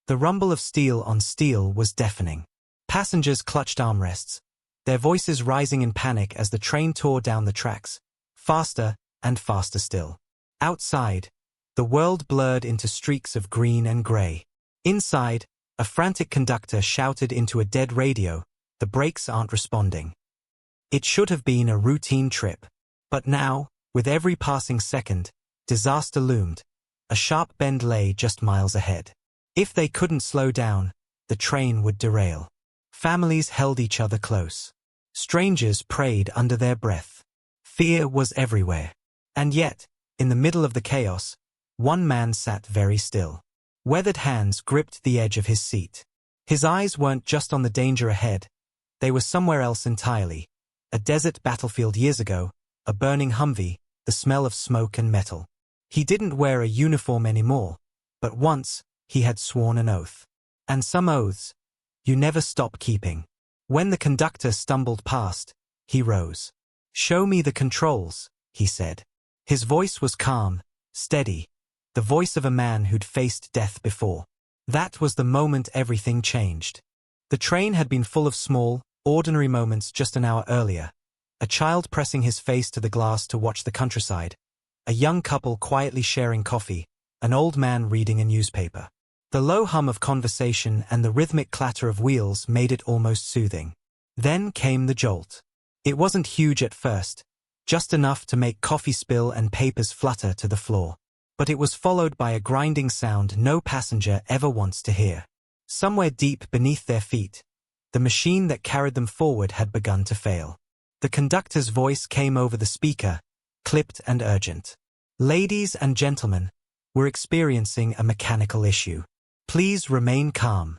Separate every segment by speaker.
Speaker 1: The rumble of steel on steel was deafening. Passengers clutched armrests, their voices rising in panic as the train tore down the tracks, faster and faster still. Outside, the world blurred into streaks of green and gray. Inside, a frantic conductor shouted into a dead radio, "The brakes aren't responding." It should have been a routine trip. But now, with every passing second, disaster loomed. A sharp bend lay just miles ahead. If they couldn't slow down, the train would derail. Families held each other close. Strangers prayed under their breath. Fear was everywhere. And yet, in the middle of the chaos, one man sat very still. Weathered hands gripped the edge of his seat. His eyes weren't just on the danger ahead. They were somewhere else entirely. A desert battlefield years ago, a burning Humvee, the smell of smoke and metal. He didn't wear a uniform anymore, but once, he had sworn an oath. And some oaths, you never stop keeping. When the conductor stumbled past, he rose. "Show me the controls," he said. His voice was calm, steady, the voice of a man who'd faced death before. That was the moment everything changed. The train had been full of small, ordinary moments just an hour earlier. A child pressing his face to the glass to watch the countryside. A young couple quietly sharing coffee. An old man reading a newspaper. The low hum of conversation and the rhythmic clatter of wheels made it almost soothing. Then came the jolt. It wasn't huge at first, just enough to make coffee spill and papers flutter to the floor. But it was followed by a grinding sound no passenger ever wants to hear. Somewhere deep beneath their feet, the machine that carried them forward had begun to fail. The conductor's voice came over the speaker, clipped and urgent. "Ladies and gentlemen, we're experiencing a mechanical issue. Please remain calm."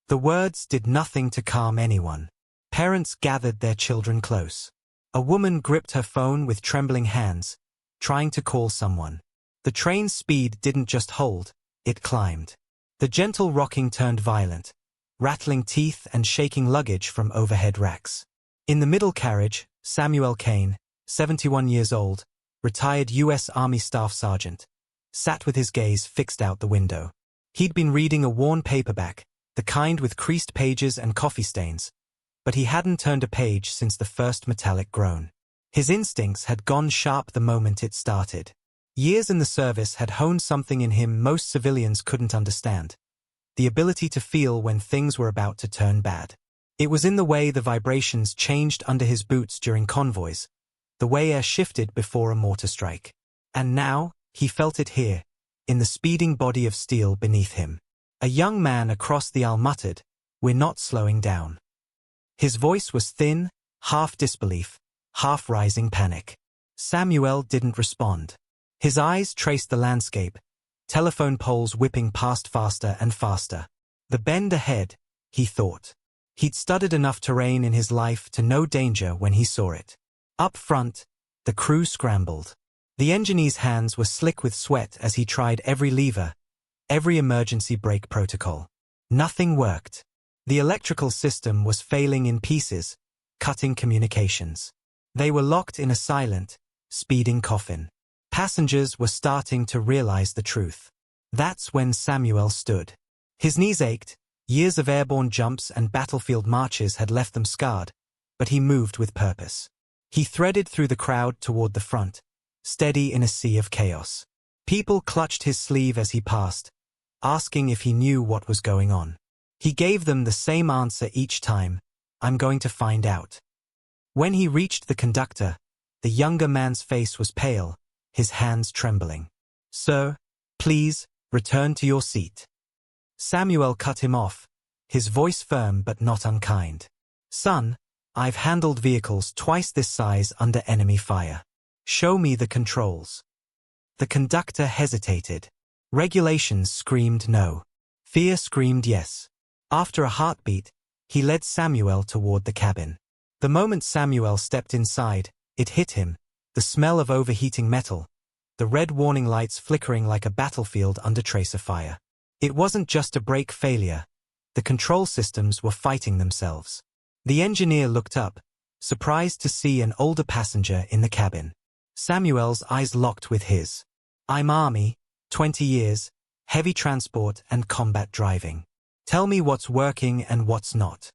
Speaker 1: The words did nothing to calm anyone. Parents gathered their children close. A woman gripped her phone with trembling hands, trying to call someone. The train's speed didn't just hold, it climbed. The gentle rocking turned violent, rattling teeth and shaking luggage from overhead racks. In the middle carriage, Samuel Kane, 71 years old, retired U.S. Army Staff Sergeant, sat with his gaze fixed out the window. He'd been reading a worn paperback, the kind with creased pages and coffee stains, but he hadn't turned a page since the first metallic groan. His instincts had gone sharp the moment it started. Years in the service had honed something in him most civilians couldn't understand. The ability to feel when things were about to turn bad. It was in the way the vibrations changed under his boots during convoys, the way air shifted before a mortar strike. And now, he felt it here, in the speeding body of steel beneath him. A young man across the aisle muttered, "We're not slowing down." His voice was thin, half disbelief, half rising panic. Samuel didn't respond. His eyes traced the landscape, telephone poles whipping past faster and faster. The bend ahead, he thought. He'd studied enough terrain in his life to know danger when he saw it. Up front, the crew scrambled. The engineer's hands were slick with sweat as he tried every lever, every emergency brake protocol. Nothing worked. The electrical system was failing in pieces, cutting communications. They were locked in a silent, speeding coffin. Passengers were starting to realize the truth. That's when Samuel stood. His knees ached, years of airborne jumps and battlefield marches had left them scarred, but he moved with purpose. He threaded through the crowd toward the front, steady in a sea of chaos. People clutched his sleeve as he passed, asking if he knew what was going on. He gave them the same answer each time, "I'm going to find out." When he reached the conductor, the younger man's face was pale, his hands trembling. "Sir, please, return to your seat." Samuel cut him off, his voice firm but not unkind. "Son, I've handled vehicles twice this size under enemy fire. Show me the controls." The conductor hesitated. Regulations screamed no. Fear screamed yes. After a heartbeat, he led Samuel toward the cabin. The moment Samuel stepped inside, it hit him, the smell of overheating metal, the red warning lights flickering like a battlefield under tracer fire. It wasn't just a brake failure. The control systems were fighting themselves. The engineer looked up, surprised to see an older passenger in the cabin. Samuel's eyes locked with his. "I'm Army, 20 years, heavy transport and combat driving. Tell me what's working and what's not.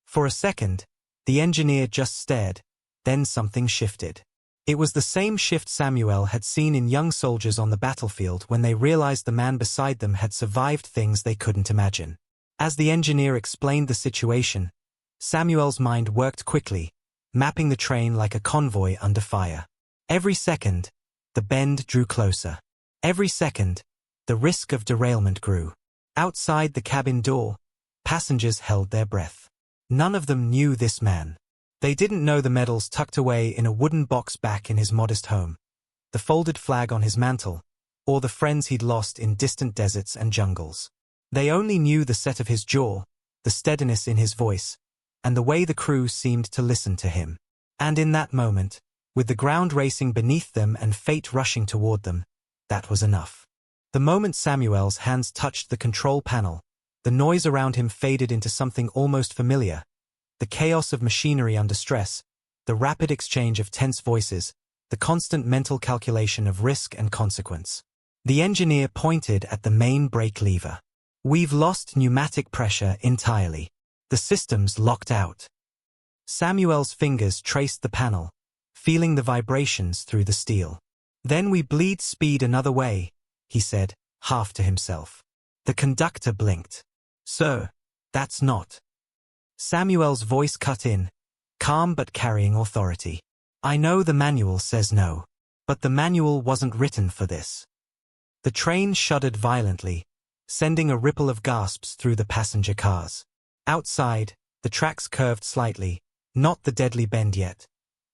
Speaker 1: For a second, the engineer just stared, then something shifted. It was the same shift Samuel had seen in young soldiers on the battlefield when they realized the man beside them had survived things they couldn't imagine. As the engineer explained the situation, Samuel's mind worked quickly, mapping the train like a convoy under fire. Every second, the bend drew closer. Every second, the risk of derailment grew. Outside the cabin door, passengers held their breath. None of them knew this man. They didn't know the medals tucked away in a wooden box back in his modest home, the folded flag on his mantle, or the friends he'd lost in distant deserts and jungles. They only knew the set of his jaw, the steadiness in his voice, and the way the crew seemed to listen to him. And in that moment, with the ground racing beneath them and fate rushing toward them, that was enough. The moment Samuel's hands touched the control panel, the noise around him faded into something almost familiar. The chaos of machinery under stress, the rapid exchange of tense voices, the constant mental calculation of risk and consequence. The engineer pointed at the main brake lever. We've lost pneumatic pressure entirely. The system's locked out. Samuel's fingers traced the panel, feeling the vibrations through the steel. Then we bleed speed another way, he said, half to himself. The conductor blinked. Sir, that's not. Samuel's voice cut in, calm but carrying authority. I know the manual says no, but the manual wasn't written for this. The train shuddered violently, sending a ripple of gasps through the passenger cars. Outside, the tracks curved slightly, not the deadly bend yet,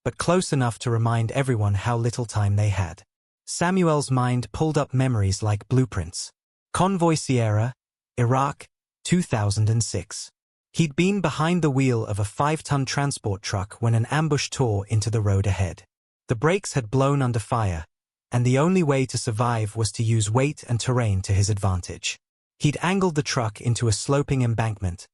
Speaker 1: but close enough to remind everyone how little time they had. Samuel's mind pulled up memories like blueprints. Convoy Sierra, Iraq, 2006. He'd been behind the wheel of a 5-ton transport truck when an ambush tore into the road ahead. The brakes had blown under fire, and the only way to survive was to use weight and terrain to his advantage. He'd angled the truck into a sloping embankment,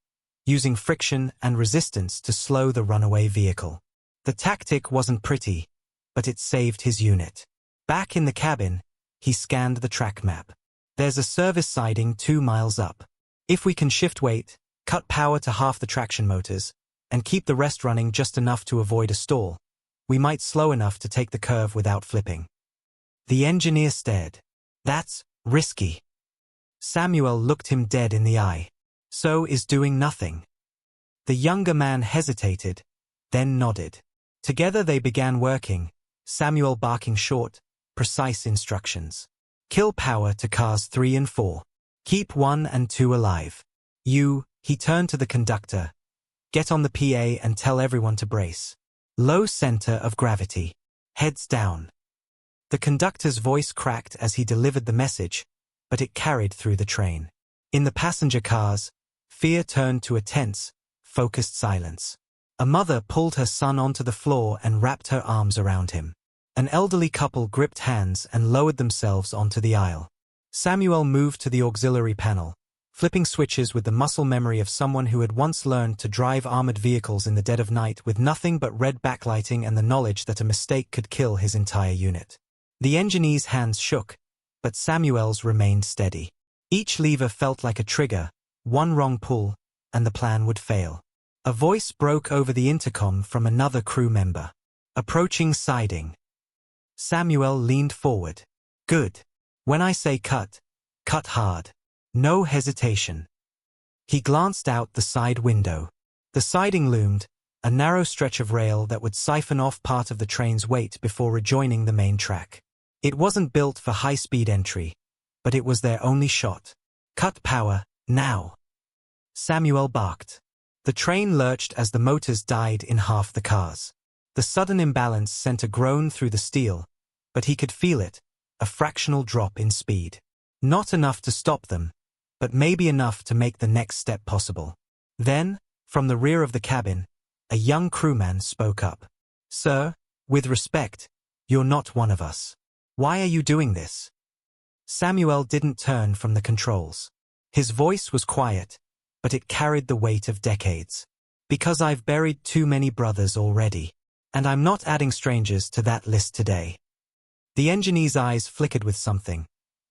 Speaker 1: using friction and resistance to slow the runaway vehicle. The tactic wasn't pretty, but it saved his unit. Back in the cabin, he scanned the track map. There's a service siding 2 miles up. If we can shift weight, cut power to half the traction motors, and keep the rest running just enough to avoid a stall, we might slow enough to take the curve without flipping. The engineer stared. That's risky. Samuel looked him dead in the eye. So is doing nothing. The younger man hesitated, then nodded. Together they began working, Samuel barking short, precise instructions. Kill power to cars 3 and 4. Keep 1 and 2 alive. He turned to the conductor. Get on the PA and tell everyone to brace. Low center of gravity. Heads down. The conductor's voice cracked as he delivered the message, but it carried through the train. In the passenger cars, fear turned to a tense, focused silence. A mother pulled her son onto the floor and wrapped her arms around him. An elderly couple gripped hands and lowered themselves onto the aisle. Samuel moved to the auxiliary panel, flipping switches with the muscle memory of someone who had once learned to drive armored vehicles in the dead of night with nothing but red backlighting and the knowledge that a mistake could kill his entire unit. The engineer's hands shook, but Samuel's remained steady. Each lever felt like a trigger, one wrong pull, and the plan would fail. A voice broke over the intercom from another crew member. Approaching siding. Samuel leaned forward. Good. When I say cut, cut hard. No hesitation. He glanced out the side window. The siding loomed, a narrow stretch of rail that would siphon off part of the train's weight before rejoining the main track. It wasn't built for high-speed entry, but it was their only shot. Cut power, now. Samuel barked. The train lurched as the motors died in half the cars. The sudden imbalance sent a groan through the steel, but he could feel it, a fractional drop in speed. Not enough to stop them, but maybe enough to make the next step possible. Then, from the rear of the cabin, a young crewman spoke up. Sir, with respect, you're not one of us. Why are you doing this? Samuel didn't turn from the controls. His voice was quiet, but it carried the weight of decades. Because I've buried too many brothers already, and I'm not adding strangers to that list today. The engineer's eyes flickered with something.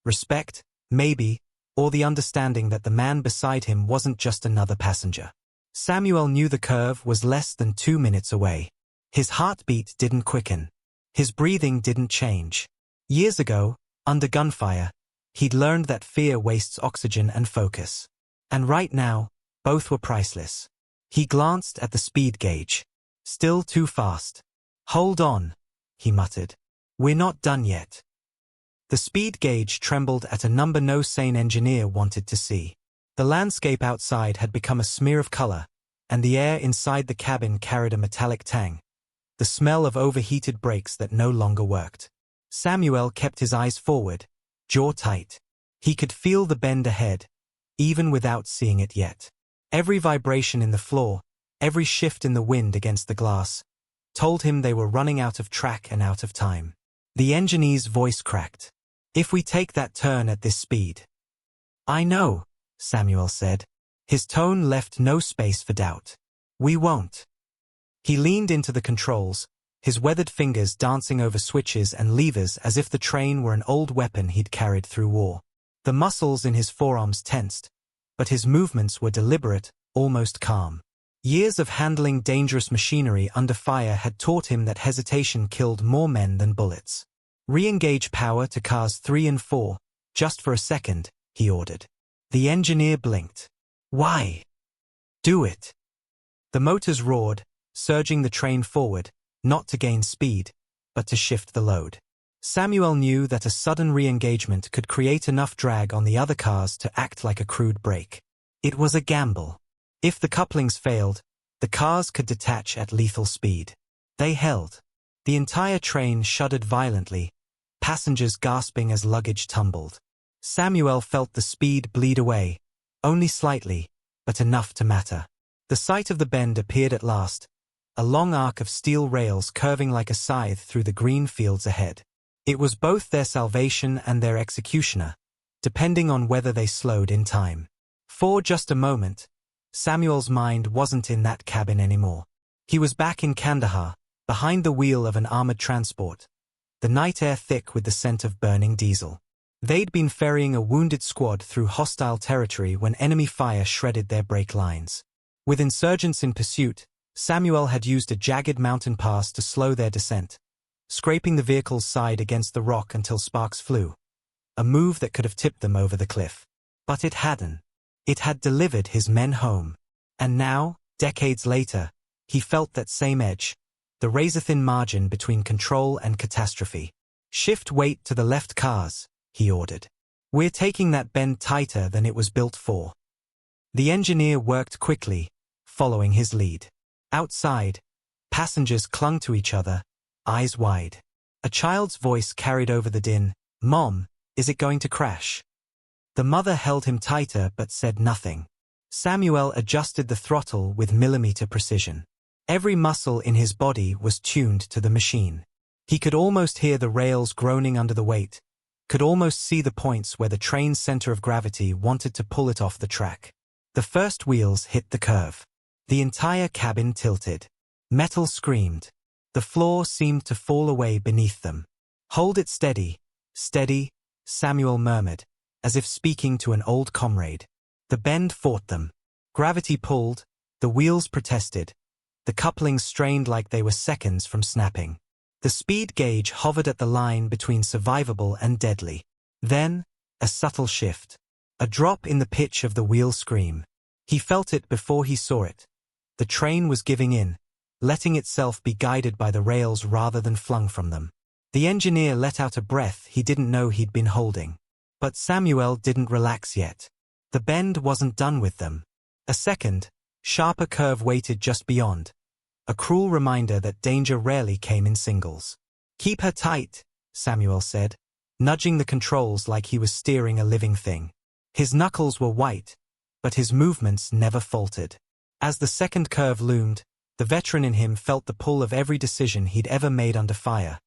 Speaker 1: Respect, maybe, or the understanding that the man beside him wasn't just another passenger. Samuel knew the curve was less than 2 minutes away. His heartbeat didn't quicken. His breathing didn't change. Years ago, under gunfire, he'd learned that fear wastes oxygen and focus. And right now, both were priceless. He glanced at the speed gauge. Still too fast. "Hold on," he muttered. "We're not done yet." The speed gauge trembled at a number no sane engineer wanted to see. The landscape outside had become a smear of color, and the air inside the cabin carried a metallic tang, the smell of overheated brakes that no longer worked. Samuel kept his eyes forward, jaw tight. He could feel the bend ahead, even without seeing it yet. Every vibration in the floor, every shift in the wind against the glass, told him they were running out of track and out of time. The engineer's voice cracked. "If we take that turn at this speed." "I know," Samuel said. His tone left no space for doubt. "We won't." He leaned into the controls, his weathered fingers dancing over switches and levers as if the train were an old weapon he'd carried through war. The muscles in his forearms tensed, but his movements were deliberate, almost calm. Years of handling dangerous machinery under fire had taught him that hesitation killed more men than bullets. "Re-engage power to cars 3 and 4, just for a second," he ordered. The engineer blinked. "Why?" "Do it." The motors roared, surging the train forward, not to gain speed, but to shift the load. Samuel knew that a sudden re-engagement could create enough drag on the other cars to act like a crude brake. It was a gamble. If the couplings failed, the cars could detach at lethal speed. They held. The entire train shuddered violently, passengers gasping as luggage tumbled. Samuel felt the speed bleed away, only slightly, but enough to matter. The sight of the bend appeared at last, a long arc of steel rails curving like a scythe through the green fields ahead. It was both their salvation and their executioner, depending on whether they slowed in time. For just a moment, Samuel's mind wasn't in that cabin anymore. He was back in Kandahar, behind the wheel of an armored transport, the night air thick with the scent of burning diesel. They'd been ferrying a wounded squad through hostile territory when enemy fire shredded their brake lines. With insurgents in pursuit, Samuel had used a jagged mountain pass to slow their descent, scraping the vehicle's side against the rock until sparks flew, a move that could have tipped them over the cliff. But it hadn't. It had delivered his men home. And now, decades later, he felt that same edge, the razor-thin margin between control and catastrophe. "Shift weight to the left cars," he ordered. "We're taking that bend tighter than it was built for." The engineer worked quickly, following his lead. Outside, passengers clung to each other, eyes wide. A child's voice carried over the din. "Mom, is it going to crash?" The mother held him tighter but said nothing. Samuel adjusted the throttle with millimeter precision. Every muscle in his body was tuned to the machine. He could almost hear the rails groaning under the weight, could almost see the points where the train's center of gravity wanted to pull it off the track. The first wheels hit the curve. The entire cabin tilted. Metal screamed. The floor seemed to fall away beneath them. "Hold it steady, steady," Samuel murmured, as if speaking to an old comrade. The bend fought them. Gravity pulled, the wheels protested. The couplings strained like they were seconds from snapping. The speed gauge hovered at the line between survivable and deadly. Then, a subtle shift. A drop in the pitch of the wheel scream. He felt it before he saw it. The train was giving in, letting itself be guided by the rails rather than flung from them. The engineer let out a breath he didn't know he'd been holding. But Samuel didn't relax yet. The bend wasn't done with them. A second, sharper curve waited just beyond, a cruel reminder that danger rarely came in singles. "Keep her tight," Samuel said, nudging the controls like he was steering a living thing. His knuckles were white, but his movements never faltered. As the second curve loomed, the veteran in him felt the pull of every decision he'd ever made under fire.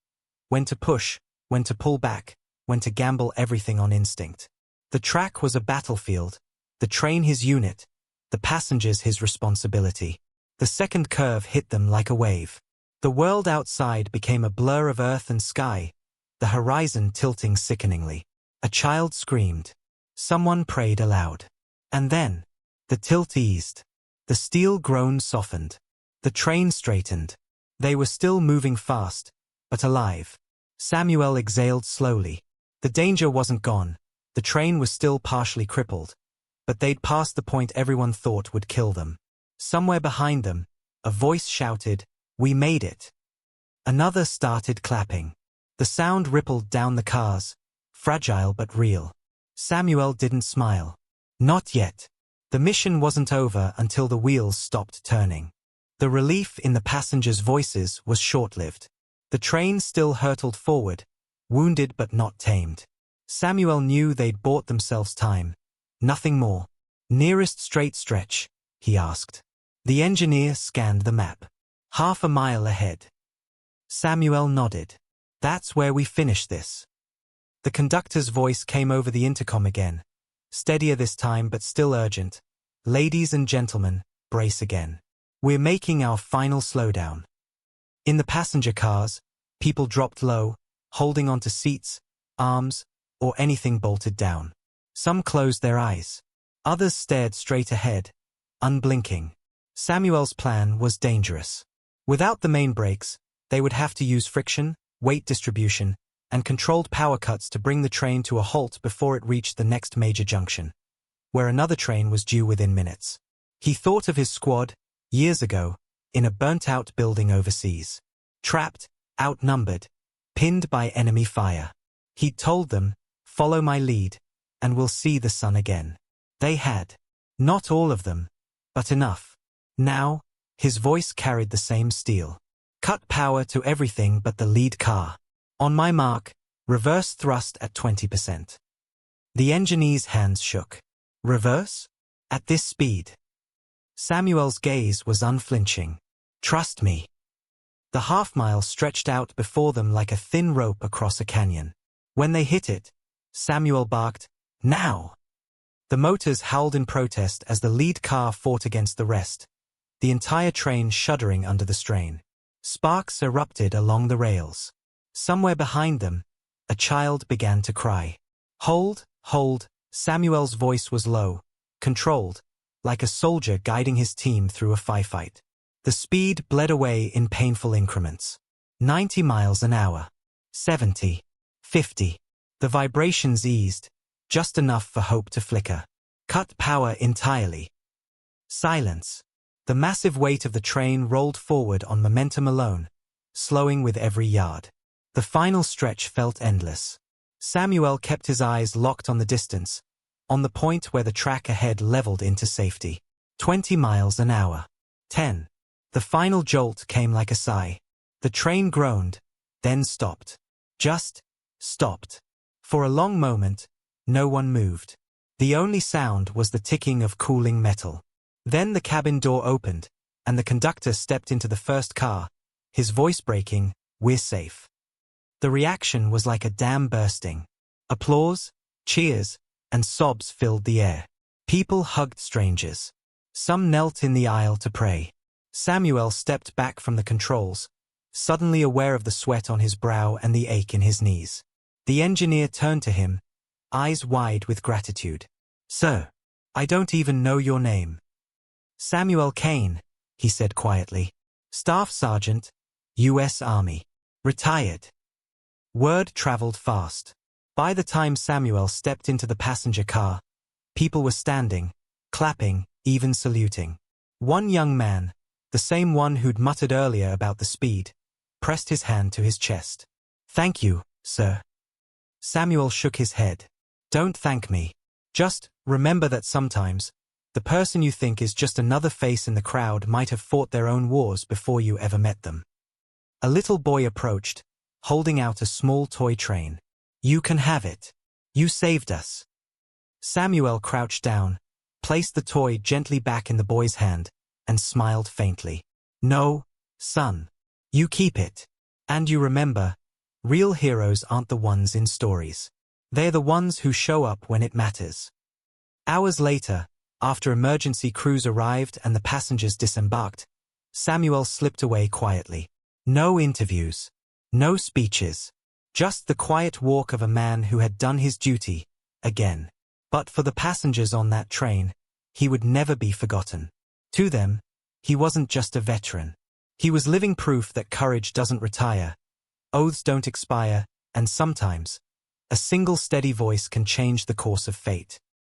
Speaker 1: When to push, when to pull back, when to gamble everything on instinct. The track was a battlefield, the train his unit, the passengers his responsibility. The second curve hit them like a wave. The world outside became a blur of earth and sky, the horizon tilting sickeningly. A child screamed. Someone prayed aloud. And then, the tilt eased. The steel groan softened. The train straightened. They were still moving fast, but alive. Samuel exhaled slowly. The danger wasn't gone. The train was still partially crippled, but they'd passed the point everyone thought would kill them. Somewhere behind them, a voice shouted, "We made it." Another started clapping. The sound rippled down the cars, fragile but real. Samuel didn't smile. Not yet. The mission wasn't over until the wheels stopped turning. The relief in the passengers' voices was short-lived. The train still hurtled forward, wounded but not tamed. Samuel knew they'd bought themselves time. Nothing more. "Nearest straight stretch?" he asked. The engineer scanned the map. "Half a mile ahead." Samuel nodded. "That's where we finish this." The conductor's voice came over the intercom again. Steadier this time but still urgent. "Ladies and gentlemen, brace again. We're making our final slowdown." In the passenger cars, people dropped low, holding onto seats, arms, or anything bolted down. Some closed their eyes. Others stared straight ahead, unblinking. Samuel's plan was dangerous. Without the main brakes, they would have to use friction, weight distribution, and controlled power cuts to bring the train to a halt before it reached the next major junction, where another train was due within minutes. He thought of his squad, years ago, in a burnt-out building overseas. Trapped, outnumbered, pinned by enemy fire. He'd told them, "Follow my lead, and we'll see the sun again." They had. Not all of them, but enough. Now, his voice carried the same steel. "Cut power to everything but the lead car. On my mark, reverse thrust at 20%. The engineer's hands shook. Reverse? At this speed? Samuel's gaze was unflinching. "Trust me." The half-mile stretched out before them like a thin rope across a canyon. When they hit it, Samuel barked, "Now!" The motors howled in protest as the lead car fought against the rest, the entire train shuddering under the strain. Sparks erupted along the rails. Somewhere behind them, a child began to cry. "Hold, hold," Samuel's voice was low, controlled, like a soldier guiding his team through a firefight. The speed bled away in painful increments. 90 miles an hour. 70. 50. The vibrations eased, just enough for hope to flicker. Cut power entirely. Silence. The massive weight of the train rolled forward on momentum alone, slowing with every yard. The final stretch felt endless. Samuel kept his eyes locked on the distance, on the point where the track ahead leveled into safety. 20 miles an hour. 10. The final jolt came like a sigh. The train groaned, then stopped. Just stopped. For a long moment, no one moved. The only sound was the ticking of cooling metal. Then the cabin door opened, and the conductor stepped into the first car, his voice breaking, "We're safe." The reaction was like a dam bursting. Applause, cheers, and sobs filled the air. People hugged strangers. Some knelt in the aisle to pray. Samuel stepped back from the controls, suddenly aware of the sweat on his brow and the ache in his knees. The engineer turned to him, eyes wide with gratitude. "Sir, I don't even know your name." "Samuel Kane," he said quietly. "Staff Sergeant, U.S. Army. Retired." Word traveled fast. By the time Samuel stepped into the passenger car, people were standing, clapping, even saluting. One young man, the same one who'd muttered earlier about the speed, pressed his hand to his chest. "Thank you, sir." Samuel shook his head. "Don't thank me. Just remember that sometimes, the person you think is just another face in the crowd might have fought their own wars before you ever met them." A little boy approached, holding out a small toy train. "You can have it. You saved us." Samuel crouched down, placed the toy gently back in the boy's hand, and smiled faintly. "No, son. You keep it. And you remember, real heroes aren't the ones in stories. They're the ones who show up when it matters." Hours later, after emergency crews arrived and the passengers disembarked, Samuel slipped away quietly. No interviews. No speeches. Just the quiet walk of a man who had done his duty, again. But for the passengers on that train, he would never be forgotten. To them, he wasn't just a veteran. He was living proof that courage doesn't retire, oaths don't expire, and sometimes, a single steady voice can change the course of fate.